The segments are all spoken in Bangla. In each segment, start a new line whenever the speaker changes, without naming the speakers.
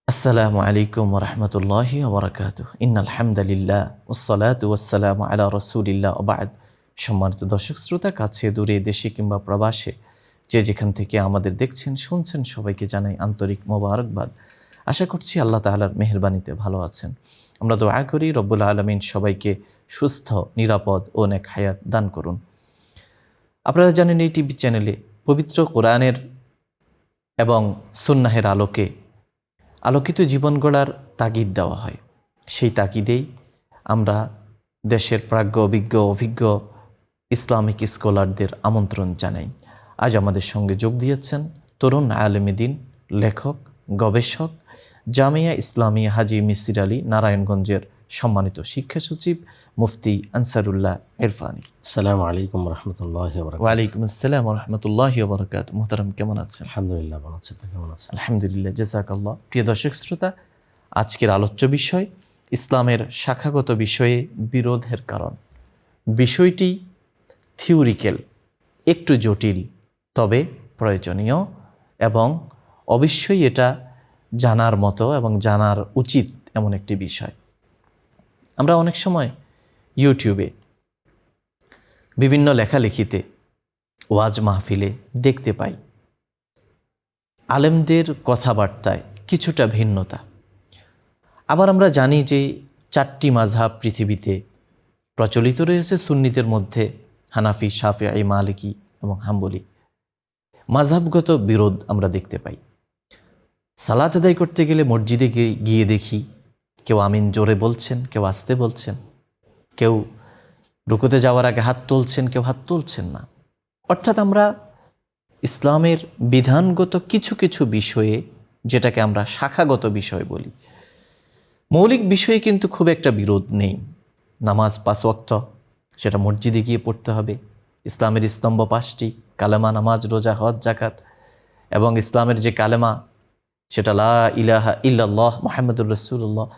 আসসালামু আলাইকুম ওরহমতুল্লাহি ওবরাকাতুহ। ইন্নাল হামদুলিল্লাহ ওয়াসসালাতু ওয়াসসালামু আলা রাসূলিল্লাহ ওয়া বা'দ। সম্মানিত দর্শক শ্রোতা, কাছে দূরে, দেশে কিংবা প্রবাসে যে যেখান থেকে আমাদের দেখছেন শুনছেন, সবাইকে জানাই আন্তরিক মোবারকবাদ। আশা করছি আল্লাহ তাআলার মেহেরবানিতে ভালো আছেন। আমরা দোয়া করি রব্বুল আলামিন সবাইকে সুস্থ, নিরাপদ ও নেক হায়াত দান করুন। আপনারা জানেন এই টিভি চ্যানেলে পবিত্র কোরআনের এবং সুন্নাহের আলোকিত জীবন গড়ার তাগিদ দেওয়া হয়। সেই তাগিদেই আমরা দেশের প্রাজ্ঞ অভিজ্ঞ ইসলামিক স্কলারদের আমন্ত্রণ জানাই। আজ আমাদের সঙ্গে যোগ দিয়েছেন তরুণ আলেম দ্বীন, লেখক, গবেষক, জামিয়া ইসলামিয়া হাজী মিসির আলী নারায়ণগঞ্জের সম্মানিত শিক্ষা সচিব মুফতি আনসারুল্লাহ ইরফানী।
আসসালামু আলাইকুম রহমতুল্লাহি ওয়া বারাকাতুহু।
ওয়ালাইকুম আসসালাম রহমতুল্লাহি ওয়া বারাকাতুহু। মুহতারাম, কেমন আছেন?
আলহামদুলিল্লাহ, ভালো আছি। আপনি কেমন আছেন?
আলহামদুলিল্লাহ, জাযাকাল্লাহ। প্রিয় দর্শক শ্রোতা, আজকের আলোচ্য বিষয় ইসলামের শাখাগত বিষয়ে বিরোধের কারণ। বিষয়টি থিওরিক্যাল, একটু জটিল, তবে প্রয়োজনীয় এবং অবশ্যই এটা জানার মতো এবং জানার উচিত এমন একটি বিষয়। আমরা অনেক সময় ইউটিউবে বিভিন্ন লেখালেখিতে, ওয়াজ মাহফিলে দেখতে পাই আলেমদের কথাবার্তায় কিছুটা ভিন্নতা। আবার আমরা জানি যে 4টি মাযহাব পৃথিবীতে প্রচলিত রয়েছে সুন্নিদের মধ্যে: হানাফি, শাফিঈ, মালিকি এবং হাম্বলি। মাযহাবগত বিরোধ আমরা দেখতে পাই। সালাত আদায় করতে গেলে মসজিদে গিয়ে দেখি কেউ আমিন জোরে বলছেন, কেউ আস্তে বলছেন, কেউ রুকুতে যাওয়ার আগে হাত তুলছেন, কেউ হাত তুলছেন না। অর্থাৎ আমরা ইসলামের বিধানগত কিছু কিছু বিষয়ে, যেটাকে আমরা শাখাগত বিষয় বলি, মৌলিক বিষয়ে কিন্তু খুব একটা বিরোধ নেই। নামাজ 5 ওয়াক্ত, সেটা মসজিদে গিয়ে পড়তে হবে। ইসলামের স্তম্ভ 5টি: কালেমা, নামাজ, রোজা, হজ, যাকাত। এবং ইসলামের যে কালেমা, সেটা লা ইলাহা ইল্লাল্লাহ মুহাম্মাদুর রাসূলুল্লাহ।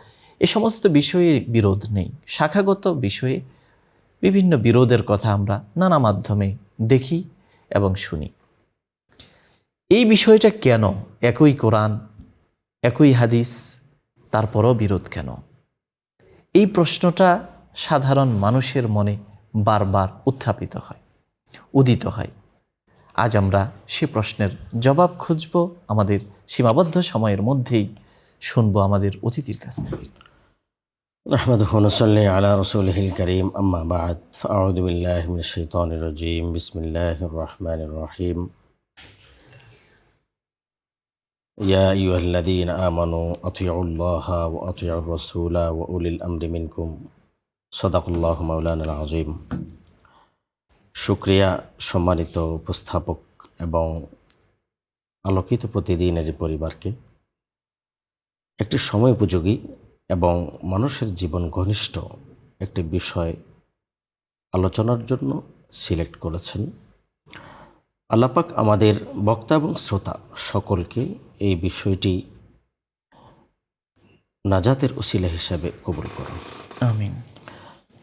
এই সমস্ত বিষয়ে বিরোধ নেই। শাখাগত বিষয়ে বিভিন্ন বিরোধের কথা আমরা নানা মাধ্যমে দেখি এবং শুনি। এই বিষয়টা কেন? একই কোরআন, একই হাদিস, তারপরও বিরোধ কেন? এই প্রশ্নটা সাধারণ মানুষের মনে বারবার উদিত হয়। আজ আমরা সে প্রশ্নের জবাব খুঁজব, আমাদের সীমাবদ্ধ সময়ের মধ্যেই শুনব আমাদের অতিথির কাছ থেকে।
নাহমাদুহু ওয়া নুসাল্লি আলা রাসূলিহিল কারীম, আম্মা বা'দ। ফাআউযু বিল্লাহি মিনাশ শাইতানির রাজীম। বিসমিল্লাহির রহমানির রহিম। ইয়া আইয়ুহাল্লাযীনা আমানু আতিউল্লাহা ওয়া আতিউর রাসূলা ওয়া উলিল আমরি মিনকুম। সাদাকাল্লাহু মাওলানাল আযীম। শুকরিয়া সম্মানিত উপস্থাপক এবং আলোকিত প্রতিদিনের পরিবারকে একটি সময় উপযোগী এবং মানুষের জীবন ঘনিষ্ঠ একটি বিষয় আলোচনার জন্য সিলেক্ট করেছেন। আল্লাহ পাক আমাদের বক্তা এবং শ্রোতা সকলকে এই বিষয়টি নাজাতের উসিলা হিসাবে কবুল করুন,
আমিন।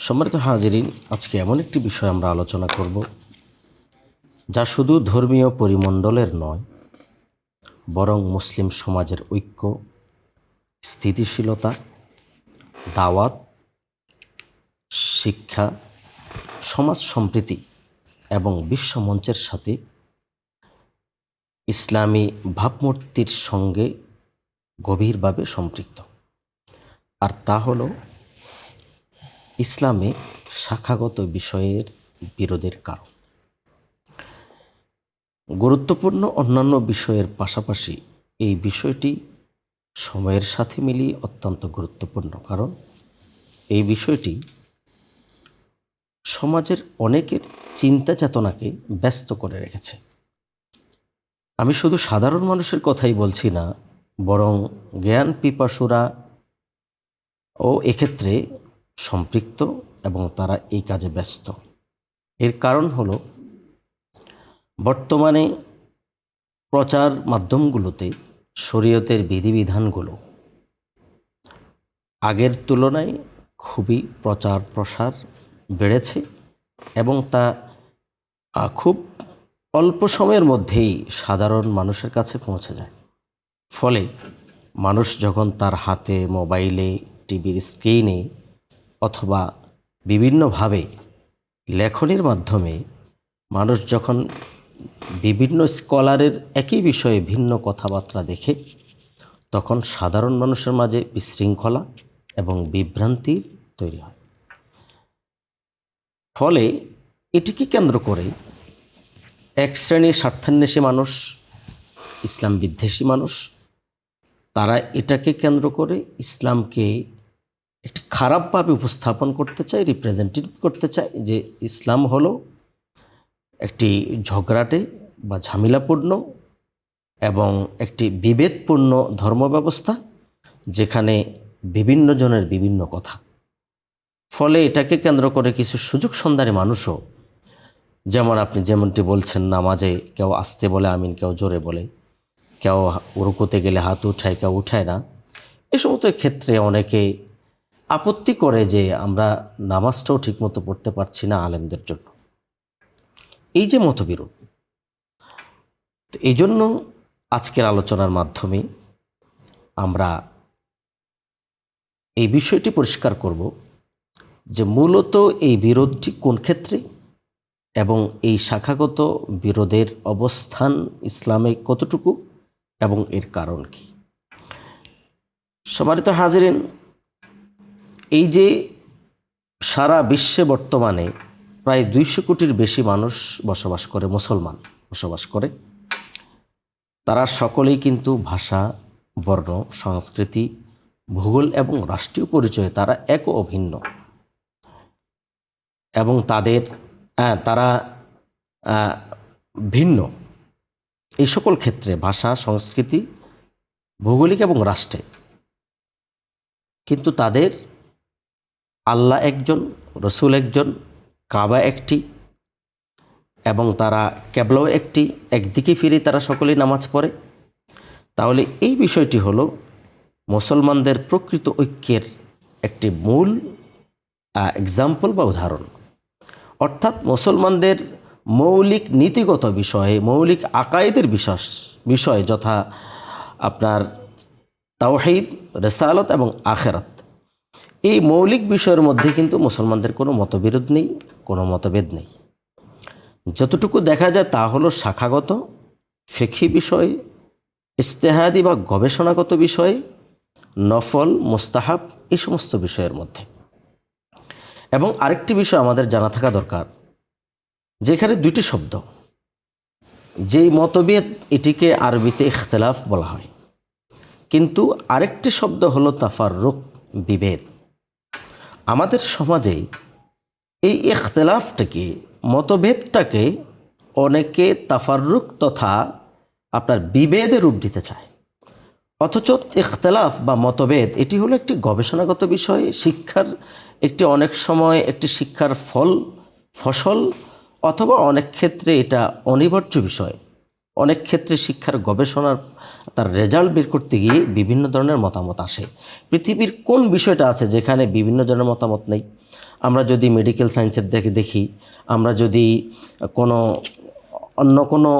সম্মানিত হাজিরিন, আজকে এমন একটি বিষয় আমরা আলোচনা করব যা শুধু ধর্মীয় পরিমণ্ডলের নয়, বরং মুসলিম সমাজের ঐক্য, স্থিতিশীলতা, দাওয়াত, শিক্ষা, সমাজ সম্প্রীতি এবং বিশ্বমঞ্চের সাথে ইসলামী ভাবমূর্তির সঙ্গে গভীরভাবে সম্পৃক্ত। আর তা হল ইসলামে শাখাগত বিষয়ের বিরোধের কারণ। গুরুত্বপূর্ণ অন্যান্য বিষয়ের পাশাপাশি এই বিষয়টি সময়ের সাথে মিলিয়ে অত্যন্ত গুরুত্বপূর্ণ, কারণ এই বিষয়টি সমাজের অনেকের চিন্তা চেতনাকে ব্যস্ত করে রেখেছে। আমি শুধু সাধারণ মানুষের কথাই বলছি না, বরং জ্ঞান পিপাসুরা ও এক্ষেত্রে সম্পৃক্ত এবং তারা এই কাজে ব্যস্ত। এর কারণ হলো বর্তমানে প্রচার মাধ্যমগুলোতে শরীয়তের বিধিবিধানগুলো আগের তুলনায় খুবই প্রচার প্রসার বেড়েছে এবং তা খুব অল্প সময়ের মধ্যেই সাধারণ মানুষের কাছে পৌঁছে যায়। ফলে মানুষ যখন তার হাতে, মোবাইলে, টিভির স্ক্রিনে অথবা বিভিন্নভাবে লেখনীর মাধ্যমে মানুষ যখন বিভিন্ন স্কলারের একই বিষয়ে ভিন্ন কথাবার্তা দেখে, তখন সাধারণ মানুষের মাঝে বিশৃঙ্খলা এবং বিভ্রান্তি তৈরি হয়। ফলে এটিকে কেন্দ্র করে এক শ্রেণীর স্বার্থান্বেষী মানুষ, ইসলাম বিদ্বেষী মানুষ, তারা এটাকে কেন্দ্র করে ইসলামকে একটি খারাপভাবে উপস্থাপন করতে চায়, রিপ্রেজেন্টেটিভ করতে চায় যে ইসলাম হলো একটি ঝগড়াটে বা ঝামেলাপূর্ণ এবং একটি বিভেদপূর্ণ ধর্মব্যবস্থা, যেখানে বিভিন্ন জনের বিভিন্ন কথা। ফলে এটাকে কেন্দ্র করে কিছু সুযোগ সন্ধানী মানুষও, যেমন আপনি যেমনটি বলছেন, নামাজে কেউ আস্তে বলে আমিন, কেউ জোরে বলে, কেউ রুকুতে গেলে হাত উঠায়, কেউ উঠায় না। এ সমস্ত ক্ষেত্রে অনেকে আপত্তি করে যে আমরা নামাজটাও ঠিকমতো পড়তে পারছি না আলেমদের জন্য। এই যে মতবিরোধ, তো এই জন্য আজকের আলোচনার মাধ্যমে আমরা এই বিষয়টি পরিষ্কার করব যে মূলত এই বিরোধটি কোন ক্ষেত্রে এবং এই শাখাগত বিরোধের অবস্থান ইসলামে কতটুকু এবং এর কারণ কি। সম্মানিত হাজিরিন, এই যে সারা বিশ্বে বর্তমানে প্রায় 200 কোটির বেশি মানুষ বসবাস করে, মুসলমান বসবাস করে, তারা সকলেই কিন্তু ভাষা, বর্ণ, সংস্কৃতি, ভূগোল এবং রাষ্ট্রীয় পরিচয়ে তারা এক ও অভিন্ন, এবং তারা ভিন্ন এই সকল ক্ষেত্রে, ভাষা, সংস্কৃতি, ভৌগোলিক এবং রাষ্ট্রে। কিন্তু তাদের আল্লাহ একজন, রসুল একজন, কাবা একটি, এবং তারা কেবলাও একটি, একদিকে ফিরে তারা সকলেই নামাজ পড়ে। তাহলে এই বিষয়টি হলো মুসলমানদের প্রকৃত ঐক্যের একটি মূল এক্সাম্পল বা উদাহরণ। অর্থাৎ মুসলমানদের মৌলিক নীতিগত বিষয়ে, মৌলিক আকায়েদের বিষয়ে যথা আপনার তাওহীদ, রিসালাত এবং আখিরাত, এই মৌলিক বিষয়ের মধ্যে কিন্তু মুসলমানদের কোনো মতবিরোধ নেই, কোনো মতভেদ নেই। যতটুকু দেখা যায় তা হলো শাখাগত, ফিকহি বিষয়ে, ইজতিহাদি বা গবেষণাগত বিষয়ে, নফল, মুস্তাহাব, এই সমস্ত বিষয়ের মধ্যে। এবং আরেকটি বিষয় আমাদের জানা থাকা দরকার, যেখানে দুইটি শব্দ, যেই মতভেদ এটিকে আরবিতে ইখতিলাফ বলা হয়, কিন্তু আরেকটি শব্দ হলো তাফাররুক, বিভেদ। আমাদের সমাজে এই ইখতিলাফটাকে, মতভেদটাকে অনেকে তাফাররুক তথা আপনার বিভেদের রূপ দিতে চায়। অথচ ইখতিলাফ বা মতভেদ এটি হলো একটি গবেষণাগত বিষয়, শিক্ষার একটি, অনেক সময় একটি শিক্ষার ফসল, অথবা অনেক ক্ষেত্রে এটা অনিবার্য বিষয়। অনেক ক্ষেত্রে শিক্ষার গবেষণার তার রেজাল্ট বের করতে গিয়ে বিভিন্ন ধরনের মতামত আসে। পৃথিবীর কোন বিষয়টা আছে যেখানে বিভিন্ন ধরনের মতামত নেই? আমরা যদি মেডিকেল সায়েন্সের দেখি, আমরা যদি অন্য কোনো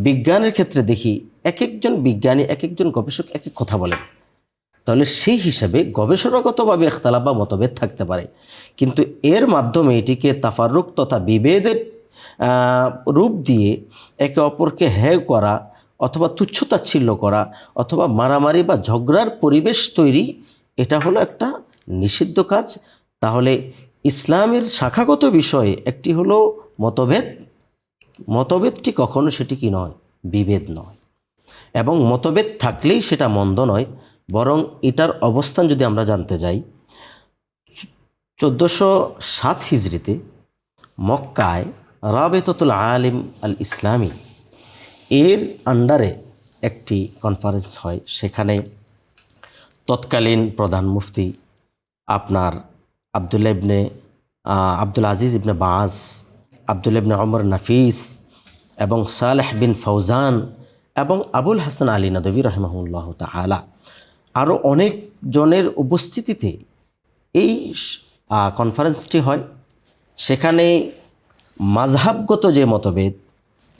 বিজ্ঞানের ক্ষেত্রে দেখি, এক একজন বিজ্ঞানী, এক একজন গবেষক এক এক কথা বলেন। তাহলে সেই হিসাবে গবেষণাগতভাবে ইখতিলাফ বা মতভেদ থাকতে পারে, কিন্তু এর মাধ্যমে এটিকে তাফাররুক তথা বিভেদের রূপ দিয়ে একে অপরকে হেয় করা, অথবা তুচ্ছতাচ্ছিল্য করা, অথবা মারামারি বা ঝগড়ার পরিবেশ তৈরি, এটা হলো একটা নিষিদ্ধ কাজ। তাহলে ইসলামের শাখাগত বিষয়ে একটি হলো মতভেদ, মতভেদটি কখনো সেটি কি নয়, বিভেদ নয়, এবং মতভেদ থাকলেই সেটা মন্দ নয়, বরং এটার অবস্থান যদি আমরা জানতে যাই, 1407 হিজরিতে মক্কায় রাবেতাতুল আলিম আল ইসলামী এর আন্ডারে একটি কনফারেন্স হয়। সেখানে তৎকালীন প্রধান মুফতি আপনার আব্দুল আজিজ ইবনে বাজ, আব্দুল্লাহ ইবনে ওমর নাফিস এবং সালেহ বিন ফৌজান এবং আবুল হাসান আলী নদভী রাহিমাহুল্লাহ তাআলা আরও অনেক জনের উপস্থিতিতে এই কনফারেন্সটি হয়। সেখানে মাযহাবগত যে মতভেদ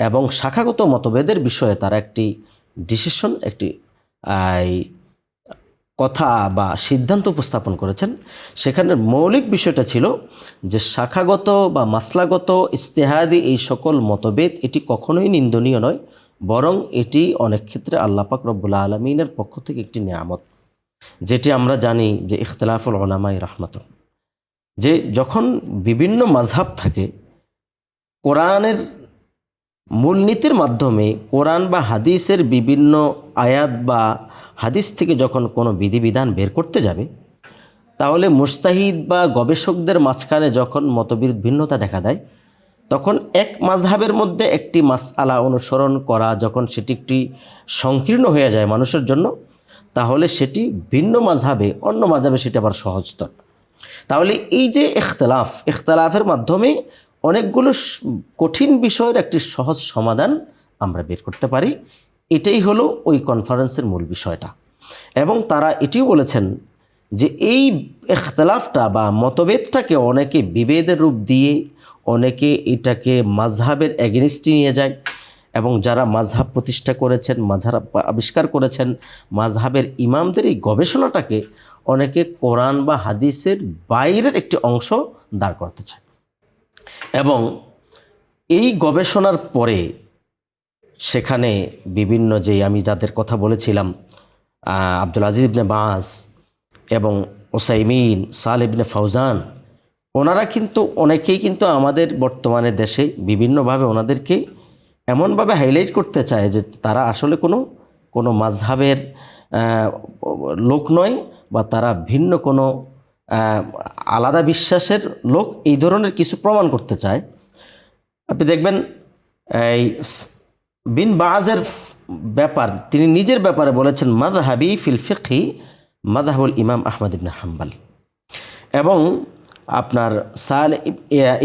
এবং শাখাগত মতভেদের বিষয়ে তারা একটি ডিসিশন, একটি কথা বা সিদ্ধান্ত উপস্থাপন করেছেন, সেখানের মৌলিক বিষয়টা ছিল যে শাখাগত বা মাসলাগত ইজতিহাদি এই সকল মতভেদ এটি কখনোই নিন্দনীয় নয়, বরং এটি অনেক ক্ষেত্রে আল্লাহ পাক রব্বুল আলমিনের পক্ষ থেকে একটি নিয়ামত, যেটি আমরা জানি যে ইখতিলাফুল উলামায়ে রাহমাতুন, যে যখন বিভিন্ন মাযহাব থাকে, কোরআনের মূলনীতির মাধ্যমে কোরআন বা হাদিসের বিভিন্ন আয়াত বা হাদিস থেকে যখন কোনো বিধিবিধান বের করতে যাবে, তাহলে মুজতাহিদ বা গবেষকদের মাঝখানে যখন মতবিরোধ ভিন্নতা দেখা দেয়, তখন এক মাযহাবের মধ্যে একটি মাসআলা অনুসরণ করা যখন সেটি একটি সংকীর্ণ হয়ে যায় মানুষের জন্য, তাহলে সেটি ভিন্ন মাযহাবে, অন্য মাযহাবে সেটি আবার সহজতর। তাহলে এই যে ইখতিলাফের মাধ্যমে অনেকগুলো কঠিন বিষয়ের একটি সহজ সমাধান আমরা বের করতে পারি, এটাই হলো ওই কনফারেন্সের মূল বিষয়টা। এবং তারা এটিও বলেছেন যে এই ইখতিলাফটা বা মতভেদটাকে অনেকে বিভেদের রূপ দিয়ে, অনেকে এটাকে মাযহাবের এগেনিস্টে নিয়ে যায়, এবং যারা মাযহাব প্রতিষ্ঠা করেছেন, মাযহাব আবিষ্কার করেছেন, মাযহাবের ইমামদের এই গবেষণাটাকে অনেকে কোরআন বা হাদিসের বাইরের একটি অংশ দাঁড় করতে চায়। এবং এই গবেষণার পরে সেখানে বিভিন্ন যে আমি যাদের কথা বলেছিলাম, আব্দুল আজিজ ইবনে বাজ এবং উসাইমিন, সালেহ ইবনে ফাউজান, ওনারা কিন্তু অনেকেই কিন্তু আমাদের বর্তমানে দেশে বিভিন্নভাবে ওনাদেরকে এমনভাবে হাইলাইট করতে চায় যে তারা আসলে কোনো মাযহাবের লোক নয়, বা তারা ভিন্ন কোনো আলাদা বিশ্বাসের লোক, এই ধরনের কিছু প্রমাণ করতে চায়। আপনি দেখবেন এই বিন বাজের ব্যাপার, তিনি নিজের ব্যাপারে বলেছেন, মাযহাবি ফিল ফিকহি মাযহাবুল ইমাম আহমদ ইবনে হাম্বল। এবং আপনার সালেহ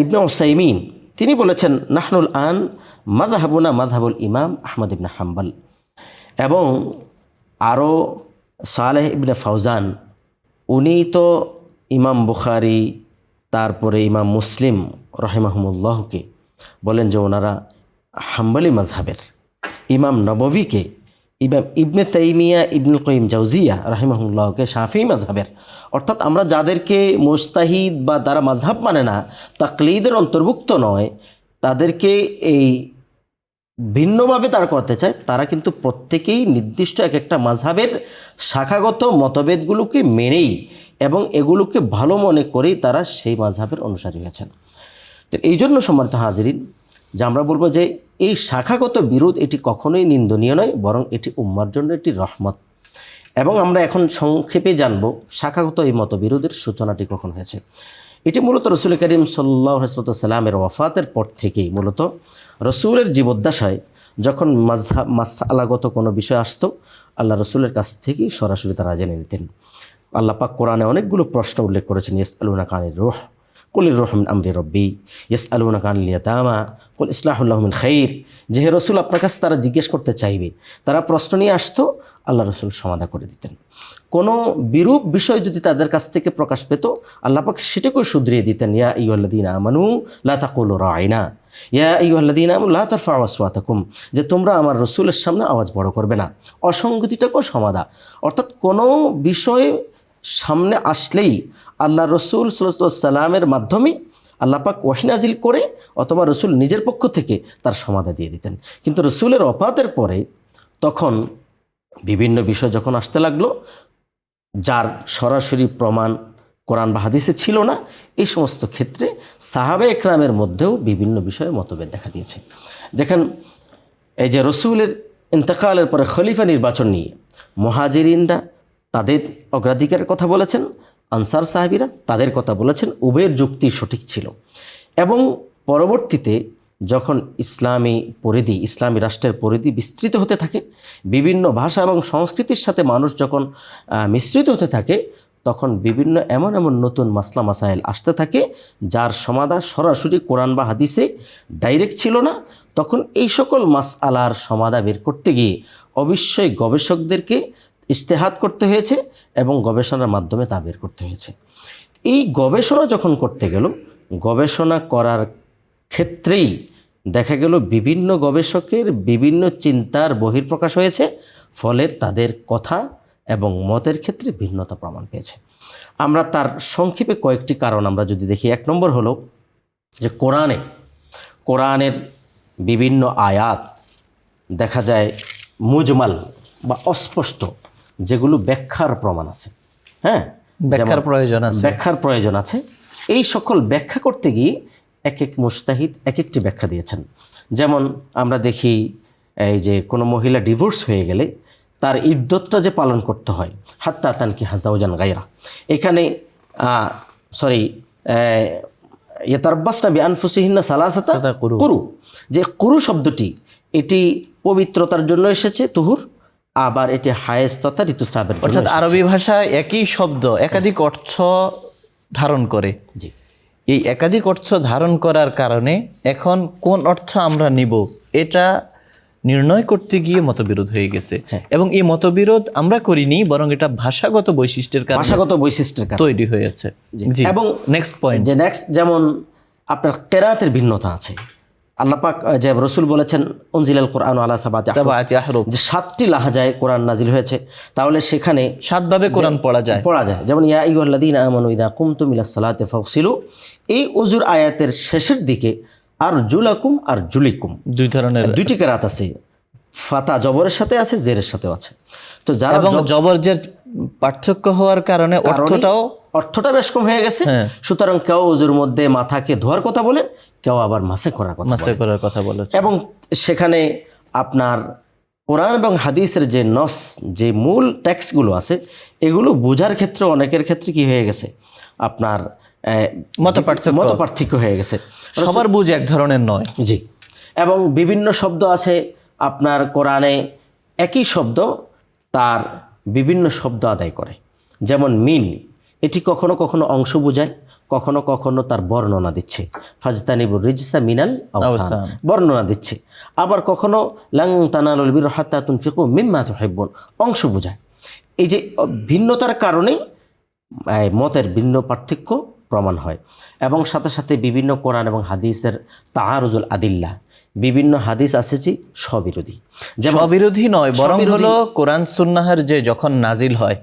ইবনে উসাইমিন তিনি বলেছেন, নাহনুল আন মাযহাবুনা মাযহাবুল ইমাম আহমদ ইবনে হাম্বল। এবং আরও সালেহ ইবনে ফাউজান, উনি তো ইমাম বুখারী, তারপরে ইমাম মুসলিম রাহিমাহুমুল্লাহকে বলেন যে ওনারা হাম্বলি মাযহাবের। ইমাম নববীকে, ইমাম ইবনে তাইমিয়া ইবনুল কাইয়িম জাওজিয়া রাহিমাহুল্লাহকে শাফিঈ মাযহাবের। অর্থাৎ আমরা যাদেরকে মুজতাহিদ বা তারা মাযহাব মানে না, তাকলিদের অন্তর্ভুক্ত নয়, তাদেরকে এই ভিন্নভাবে তারা করতে চায়, তারা কিন্তু প্রত্যেকেই নির্দিষ্ট এক একটা মাযহাবের শাখাগত মতভেদগুলোকে মেনেই এবং এগুলোকে ভালো মনে করেই তারা সেই মাযহাবের অনুসারী হয়েছেন। তো এই জন্য সম্মানিত হাজিরিন, যে আমরা বলবো যে এই শাখাগত বিরোধ এটি কখনোই নিন্দনীয় নয়, বরং এটি উম্মার জন্য একটি রহমত। এবং আমরা এখন সংক্ষেপে জানব শাখাগত এই মতবিরোধের সূচনাটি কখন হয়েছে। এটি মূলত রসুল করিম সাল্লাল্লাহু আলাইহি ওয়াসাল্লামের ওয়াফাতের পর থেকেই, মূলত রসুলের জীবদ্দশায় যখন মাসআলাগত কোনো বিষয় আসতো, আল্লাহ রসুলের কাছ থেকেই সরাসরি তারা জেনে নিতেন। আল্লাহ পাক কোরআনে অনেকগুলো প্রশ্ন উল্লেখ করেছেন, ইয়াসআলুনাকা আনির রূহ কুলির রূহু মিন আমরি রব্বি ইয়াসআলুনাকা আনিল ইয়াতামা কুল ইসলাহু লাহুম মিন খাইর। যে হে রসুল, আপনার কাছে তারা জিজ্ঞেস করতে চাইবে, তারা প্রশ্ন নিয়ে আসতো, আল্লাহ রসুল সমাধান করে দিতেন। কোনো বিরূপ বিষয় যদি তাদের কাছ থেকে প্রকাশ পেত, আল্লাহ পাক সেটাকেও শুধরিয়ে দিতেন। ইয়া আইয়ুহাল্লাযীনা আমানু লা তাকুলু রাঈনা ইয়া আইয়ুহাল্লাযীনা আমানু লা তারফাউ আসওয়াতাকুম, যে তোমরা আমার রসুলের সামনে আওয়াজ বড় করবে না। অসঙ্গতিটাকেও সমাধা, অর্থাৎ কোনো বিষয়ে সামনে আসলেই আল্লাহ রসুল সাল্লাল্লাহু আলাইহি ওয়াসাল্লামের মাধ্যমে আল্লাহ পাক ওহী নাজিল করে অথবা রসুল নিজের পক্ষ থেকে তার সমাধা দিয়ে দিতেন। কিন্তু রসুলের ওফাতের পরে তখন বিভিন্ন বিষয় যখন আসতে লাগলো, যার সরাসরি প্রমাণ কোরআন বা হাদিসে ছিল না, এই সমস্ত ক্ষেত্রে সাহাবে একরামের মধ্যেও বিভিন্ন বিষয়ে মতভেদ দেখা দিয়েছে। যেখানে এই যে রসুলের ইন্তেকালের পরে খলিফা নির্বাচন নিয়ে মুহাজিরিনরা তাদের অগ্রাধিকারের কথা বলেছেন, আনসার সাহাবীরা তাদের কথা বলেছেন, উভয়ের যুক্তি সঠিক ছিল। এবং পরবর্তীতে যখন ইসলামী রাষ্ট্রের পরিধি বিস্তৃত হতে থাকে, বিভিন্ন ভাষা এবং সংস্কৃতির সাথে মানুষ যখন মিশ্রিত হতে থাকে, তখন বিভিন্ন এমন নতুন মাসলা মাসাইল আসতে থাকে, যার সমাধান সরাসরি কোরআন বা হাদিসে ডাইরেক্ট ছিল না। তখন এই সকল মাসআলার সমাধান বের করতে গিয়ে অবশ্যই গবেষকদেরকে ইজতিহাদ করতে হয়েছে এবং গবেষণার মাধ্যমে তা বের করতে হয়েছে। এই গবেষণা যখন করতে গেল, গবেষণা করার ক্ষেত্রেই দেখা গেল বিভিন্ন গবেষকের বিভিন্ন চিন্তার বহিঃপ্রকাশ হয়েছে, ফলে তাদের কথা এবং মতের ক্ষেত্রে ভিন্নতা প্রমাণ পেয়েছে। আমরা তার সংক্ষেপে কয়েকটি কারণ আমরা যদি দেখি, 1 নম্বর হলো যে কোরআনের বিভিন্ন আয়াত দেখা যায় মুজমাল বা অস্পষ্ট, যেগুলো ব্যাখ্যার প্রমাণ আছে, হ্যাঁ,
ব্যাখ্যার প্রয়োজন আছে।
ব্যাখ্যার প্রয়োজন আছে। এই সকল ব্যাখ্যা করতে গিয়ে এক এক মুজতাহিদ এক একটি ব্যাখ্যা দিয়েছেন। যেমন আমরা দেখি এই যে কোনো মহিলা ডিভোর্স হয়ে গেলে তার ইদ্যতটা যে পালন করতে হয়, হাত্তা তানকি হাজাউজান গায়রা, এখানে ইয়াতারাব্বাসনা বিআনফুসিহিন্না সালাসাতা কুরু, যে কুরু শব্দটি এটি পবিত্রতার জন্য এসেছে, তুহুর, আবার এটি হায়েজ তথা ঋতুস্রাবের জন্য।
অর্থাৎ আরবি ভাষায় একই শব্দ একাধিক অর্থ ধারণ করে।
জি,
এই একাধিক অর্থ ধারণ করার কারণে এখন কোন অর্থ আমরা নিব এটা নির্ণয় করতে গিয়ে মতবিরোধ হয়ে গেছে। এবং এই মতবিরোধ আমরা করিনি, বরং এটা ভাষাগত বৈশিষ্ট্যের কারণে তৈরি হয়েছে। এবং
নেক্সট পয়েন্ট, যেমন আপনার কেরাতের ভিন্নতা আছে। আল্লাহ পাক যে রসুল বলেছেন উনজিলাল কোরআন আলা সাবাতি আহরুফ, যে 7টি লাহাজায় কোরআন নাজিল হয়েছে, তাহলে সেখানে
7 ভাবে কোরআন পড়া যায়।
যেমন ইয়া আইয়ুহাল্লাযীনা আমানু ইযা কুমতুম ইলাস সালাতি ফাগসিলু, এই উযুর আয়াতের শেষের দিকে আরজুলাকুম আরজুলিকুম, দুইটি কেরাত আছে, ফাতা জবরের সাথে আছে, জেরের সাথেও আছে। তো যারা
এবং জবর জের পার্থক্য হওয়ার কারণে
অর্থটা বেশ কম হয়ে গেছে। সুতরাং কেউ উযুর মধ্যে মাথাকে ধোয়ার কথা বলেন, কেউ আবার মাসে করার কথা বলেছে। এবং সেখানে আপনার কোরআন এবং হাদিসের যে নস, যে মূল টেক্সটগুলো আছে, এগুলো বোঝার ক্ষেত্রে অনেকের ক্ষেত্রে কি হয়ে গেছে, আপনার মত পার্থক্য হয়ে গেছে,
সবার বুঝ এক ধরনের নয়।
জি, এবং বিভিন্ন শব্দ আছে আপনার কোরআনে, একই শব্দ তার বিভিন্ন শব্দ আদায় করে। যেমন মিন, এটি কখনো কখনো অংশ বোঝায়, কখনো কখনো তার বর্ণনা দিচ্ছে, ফাজতানিবুর রিজসা মিনাল আওসান, বর্ণনা দিচ্ছে। আবার কখনো লাং তানালুল বিররা হাত্তা তুনফিকু মিম্মা তুহিব্বুন, অংশ বোঝায়। এই যে ভিন্নতার কারণে মতের ভিন্ন পার্থক্য প্রমাণ হয়। এবং সাথে সাথে বিভিন্ন কোরআন এবং হাদিসের তাআরুজুল আদিল্লা, বিভিন্ন হাদিস আছে যে
স্ববিরোধী নয়, বরং হলো কোরআন সুন্নাহের যে যখন নাজিল হয়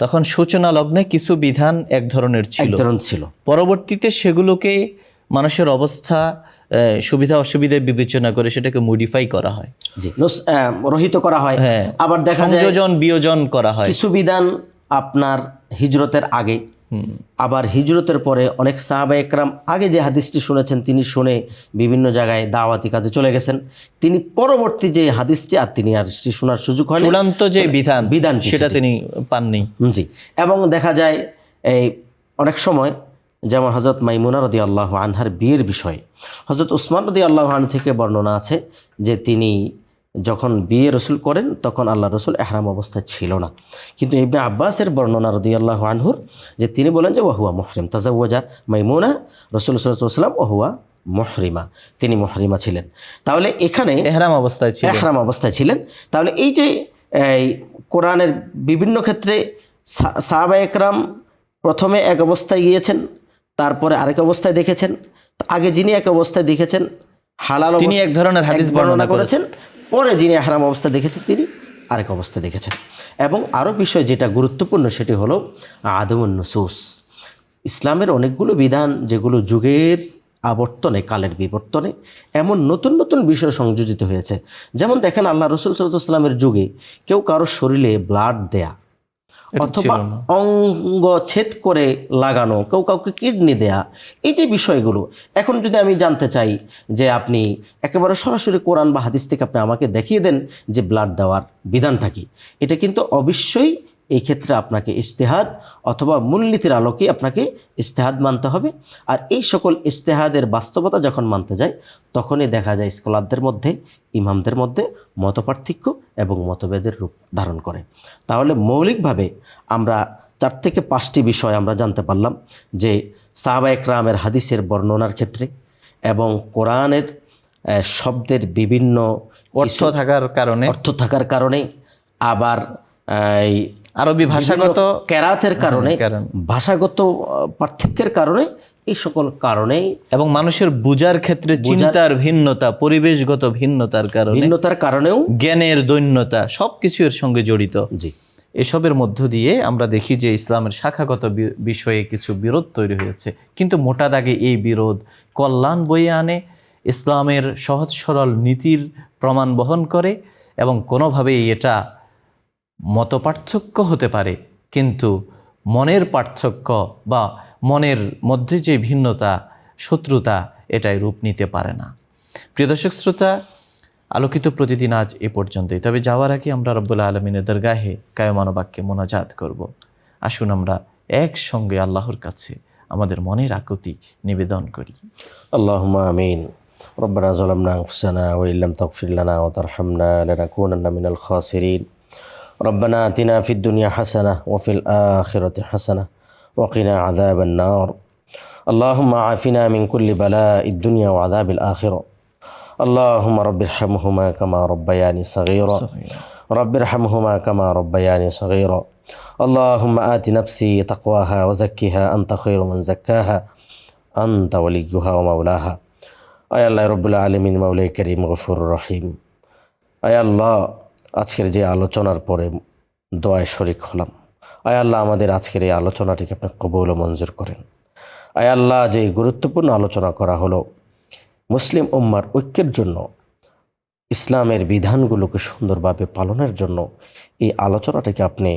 তখন সূচনা লগ্নে কিছু বিধান এক ধরনের ছিল, পরবর্তীতে সেগুলোকে মানুষের অবস্থা, সুবিধা অসুবিধা বিবেচনা করে সেটাকে মডিফাই করা হয়,
রহিত করা হয়। আবার দেখা যায়
সংযোজন বিয়োজন করা হয়।
কিছু বিধান আপনার হিজরতের আগে, আবার হিজরতের পরে অনেক সাহাবা একরাম আগে যে হাদিসটি শুনেছেন, তিনি শুনে বিভিন্ন জায়গায় দাওয়াতি কাজে চলে গেছেন, তিনি পরবর্তী যে হাদিসটি আর তিনি আর শোনার সুযোগ হয়,
চূড়ান্ত যে বিধান সেটা তিনি পাননি।
জি, এবং দেখা যায় এই অনেক সময়, যেমন হযরত মাইমুনা রাদিয়াল্লাহু আনহার বিয়ের বিষয়ে হযরত উসমান রাদিয়াল্লাহু আনহু থেকে বর্ণনা আছে যে তিনি যখন বিয়ে রসুল করেন তখন আল্লাহ রসুল এহরাম অবস্থায় ছিল না, কিন্তু ইবনে আব্বাসের বর্ণনা রাদিয়াল্লাহু আনহুর যে তিনি বলেন যে ওয়াহুয়া মুহরিম, তাজাওয়াজা মাইমুনা রাসূল সাল্লাল্লাহু আলাইহি ওয়াসাল্লাম ওয়াহুয়া মুহরিমা, তিনি মুহরিমা ছিলেন। তাহলে এখানে এহরাম অবস্থায় ছিলেন। তাহলে এই যে কোরআনের বিভিন্ন ক্ষেত্রে সাহাবা একরাম প্রথমে এক অবস্থায় গিয়েছেন, তারপরে আরেক অবস্থায় দেখেছেন, আগে যিনি এক অবস্থায় দেখেছেন হালাল,
তিনি এক ধরনের হাদিস বর্ণনা করেছেন,
পরে যিনি ইহরাম অবস্থা দেখেছেন তিনি আরেক অবস্থা দেখেছেন। এবং আরও বিষয় যেটা গুরুত্বপূর্ণ সেটি হলো আদমুন নুসুস, ইসলামের অনেকগুলো বিধান যেগুলো যুগের আবর্তনে, কালের বিবর্তনে এমন নতুন নতুন বিষয় সংযোজিত হয়েছে। যেমন দেখেন আল্লাহ রসুল সাল্লাল্লাহু আলাইহি ওয়াসাল্লামের যুগে কেউ কারো শরীরে ব্লাড দেয়া অথবা অঙ্গ ছেদ করে লাগানো, কেউ কাউকে কিডনি দেয়া, এই যে বিষয়গুলো, এখন যদি আমি জানতে চাই যে আপনি একেবারে সরাসরি কোরআন বা হাদিস থেকে আপনি আমাকে দেখিয়ে দেন যে ব্লাড দেওয়ার বিধানটা কি, এটা কিন্তু অবশ্যই এই ক্ষেত্রে আপনাকে ইজতিহাদ অথবা মূলনীতির আলোকে আপনাকে ইজতিহাদ মানতে হবে। আর এই সকল ইজতিহাদের বাস্তবতা যখন মানতে যায় তখনই দেখা যায় স্কলারদের মধ্যে, ইমামদের মধ্যে মতপার্থক্য এবং মতভেদের রূপ ধারণ করে। তাহলে মৌলিকভাবে আমরা 4 থেকে 5টি বিষয় আমরা জানতে পারলাম যে সাহাবা একরামের হাদিসের বর্ণনার ক্ষেত্রে এবং কোরআনের শব্দের বিভিন্ন
অর্থ থাকার কারণে,
আবার
আরবি ভাষাগত
কেরাতের কারণে, ভাষাগত পার্থক্যের কারণে, এই সকল কারণেই
এবং মানুষের বুঝার ক্ষেত্রে চিন্তার ভিন্নতা, পরিবেশগত ভিন্নতার কারণেও জ্ঞানের দৈন্যতা, সবকিছু এর সঙ্গে জড়িত।
জি,
এসবের মধ্য দিয়ে আমরা দেখি যে ইসলামের শাখাগত বিষয়ে কিছু বিরোধ তৈরি হয়েছে, কিন্তু মোটা দাগে এই বিরোধ কল্যাণ বয়ে আনে, ইসলামের সহজ সরল নীতির প্রমাণ বহন করে, এবং কোনোভাবেই এটা মতপার্থক্য হতে পারে, কিন্তু মনের পার্থক্য বা মনের মধ্যে যে ভিন্নতা, শত্রুতা, এটাই রূপ নিতে পারে না। প্রিয় দর্শক শ্রোতা, আলোকিত প্রতিদিন আজ এ পর্যন্তই। তবে যাওয়ার আগে আমরা রব্বুল আলমিনের দরগাহে কায়মান বাক্যে মোনাজাত করব। আসুন আমরা একসঙ্গে আল্লাহর কাছে আমাদের মনের আকুতি নিবেদন করি।
আল্লাহুম্মা আমিন। রব্বানা যালামনা আনফুসানা ওয়া ইল্লাম তাগফির লানা ওয়া তারহামনা লানাকুনান্না মিনাল খাসিরিন। রব্বানা আতিনা ফিদ দুনিয়া হাসানাহ ওয়া ফিল আখিরাতি হাসানাহ ওয়া কিনা আযাবান নার। আল্লাহুম্মা আফিনা মিন কুল্লি বালাইদ দুনিয়া ওয়া আযাবিল আখিরাহ। اللهم رب ارحمهما كما ربياني صغيرا رب ارحمهما كما ربياني صغيرا اللهم آت نفسي تقواها وزكها أنت خير من زكاها أنت وليها ومولاها আয় আল্লাহ রব্বুল আলামিন, মাওলাই করিম, গফুর রহিম। আয় আল্লাহ, আজকের যে আলোচনার পরে দোয়ায় শরিক হলাম, আয় আল্লাহ আমাদের আজকের এই আলোচনাটিকে আপনি কবুল ও মঞ্জুর করেন। আয় আল্লাহ, যে গুরুত্বপূর্ণ আলোচনা করা হলো মুসলিম উম্মার ঐক্যের জন্য, ইসলামের বিধানগুলোকে সুন্দরভাবে পালনের জন্য, এই আলোচনাটাকে আপনি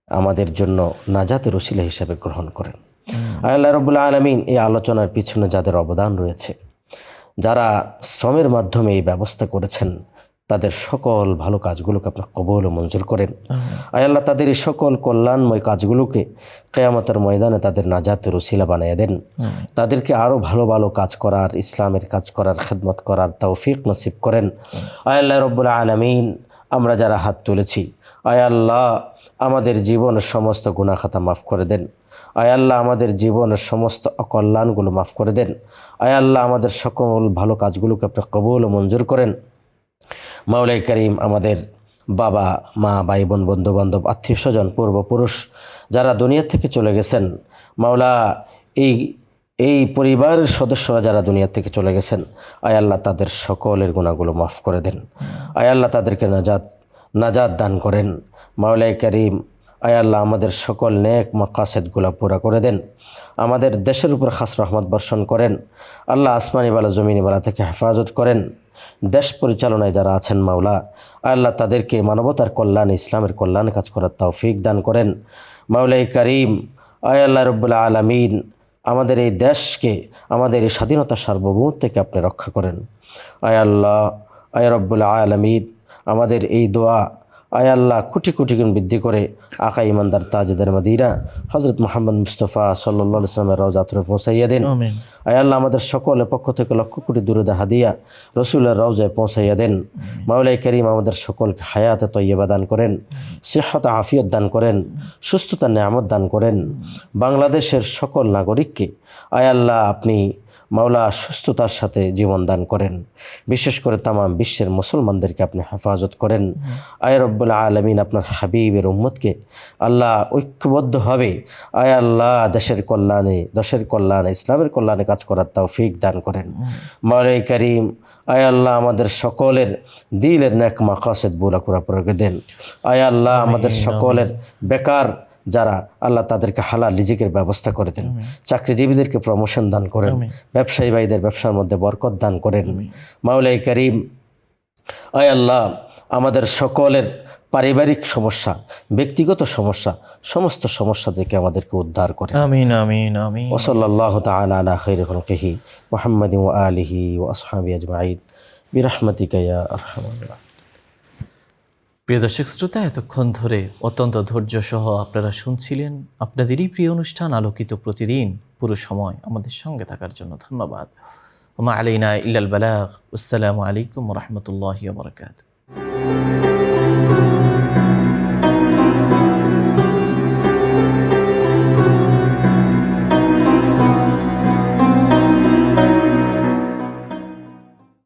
আমাদের জন্য নাজাতের ওসিলা হিসেবে গ্রহণ করেন। আল্লাহ রাব্বুল আলামিন, এই আলোচনার পিছনে যাদের অবদান রয়েছে, যারা শ্রমের মাধ্যমে এই ব্যবস্থা করেছেন, তাদের সকল ভালো কাজগুলোকে আপনি কবুল ও মঞ্জুর করেন। আয় আল্লাহ, তাদের এই সকল কল্যাণময় কাজগুলোকে কিয়ামতের ময়দানে তাদের নাজাতের ওসিলা বানিয়ে দেন। তাদেরকে আরও ভালো ভালো কাজ করার, ইসলামের কাজ করার, খেদমত করার তৌফিক নসিব করেন। আয় আল্লাহ রব্বুল আলামিন, আমরা যারা হাত তুলেছি, আয় আল্লাহ আমাদের জীবনের সমস্ত গুনাহ খাতা মাফ করে দেন। আয় আল্লাহ আমাদের জীবনের সমস্ত অকল্যাণগুলো মাফ করে দেন। আয় আল্লাহ আমাদের সকল ভালো কাজগুলোকে আপনি কবুল ও মঞ্জুর করেন। মাওলাই করিম, আমাদের বাবা মা, ভাই বোন, বন্ধুবান্ধব, আত্মীয় স্বজন, পূর্বপুরুষ যারা দুনিয়া থেকে চলে গেছেন, মাওলা এই পরিবারের সদস্যরা যারা দুনিয়া থেকে চলে গেছেন, আয় আল্লাহ তাদের সকলের গুনাহগুলো মাফ করে দেন। আয় আল্লাহ তাদেরকে নাজাত দান করেন। মাওলাই করিম, আয় আল্লাহ আমাদের সকল নেক মাকাসেদগুলো পুরা করে দেন। আমাদের দেশের উপর খাস রহমত বর্ষণ করেন। আল্লাহ আসমানি বালা জমিনি বালা থেকে হেফাজত করেন। দেশ পরিচালনায় যারা আছেন মাওলা, আল্লাহ তাদেরকে মানবতার কল্যাণে, ইসলামের কল্যাণে কাজ করার তৌফিক দান করেন। মাওলাই করিম, আয় আল্লাহ রব্বুল আলামিন, আমাদের এই দেশকে, আমাদের এই স্বাধীনতা সার্বভৌমত্ব থেকে আপনি রক্ষা করেন। আয় আল্লাহ, আয় রব্বুল আলামিন, আমাদের এই দোয়া আয় আল্লাহ কোটি কোটি গুণ বৃদ্ধি করে আকা ইমানদার তাজদার মদিনা হযরত মুহাম্মদ মুস্তাফা সাল্লাল্লাহু আলাইহি ওয়াসাল্লামের রওজাতে পৌঁছাইয়া দেন। আমিন। আয় আল্লাহ আমাদের সকলের পক্ষ থেকে লক্ষ কোটি দুরূদ হাদিয়া রাসূলের রওজায় পৌঁছাইয়া দেন। মাওলাই করিম, আমাদের সকলকে হায়াতে তয়্যিবা দান করেন, সিহহাত আফিয়ত দান করেন, সুস্থতার নিয়ামত দান করেন। বাংলাদেশের সকল নাগরিককে আয় আল্লাহ আপনি মাওলা সুস্থতার সাথে জীবন দান করেন। বিশেষ করে তামাম বিশ্বের মুসলমানদেরকে আপনি হেফাজত করেন। আয় রব্বুল আলামিন, আপনার হাবিবের উম্মতকে আল্লাহ ঐক্যবদ্ধভাবে আয় আল্লাহ দেশের কল্যাণে, ইসলামের কল্যাণে কাজ করার তৌফিক দান করেন। মাওলাই করিম, আয় আল্লাহ আমাদের সকলের দিলের নেক মাকাসেদ পুরা করে দেন। আয় আল্লাহ আমাদের সকলের বেকার যারা, আল্লাহ তাদেরকে হালাল রিজিকের ব্যবস্থা করে দেন। চাকরিজীবীদেরকে প্রমোশন দান করেন। ব্যবসায়ী ভাইদের ব্যবসার মধ্যে বরকত দান করেন। মাওলাই করিম, আয় আল্লাহ আমাদের সকলের পারিবারিক সমস্যা, ব্যক্তিগত সমস্যা, সমস্ত সমস্যা থেকে আমাদেরকে উদ্ধার করেন। আমিন আমিন আমিন। ওয়া সাল্লাল্লাহু তাআলা আলা খায়রি খালকিহি মুহাম্মাদিন ওয়া আলিহি ওয়া আসহাবিহি আজমাইন বিরহমাতিকা ইয়া আরহামার রাহিমিন।
প্রিয় দর্শক শ্রোতা, এতক্ষণ ধরে অত্যন্ত ধৈর্য সহ আপনারা শুনছিলেন আপনাদেরই প্রিয় অনুষ্ঠান আলোকিত প্রতিদিন। পুরো সময় আমাদের সঙ্গে থাকার জন্য ধন্যবাদ। ওমা আলাইনা ইল্লাল বালাগ। আসসালামু আলাইকুম ওয়া রাহমাতুল্লাহি ওয়া বারাকাতুহু।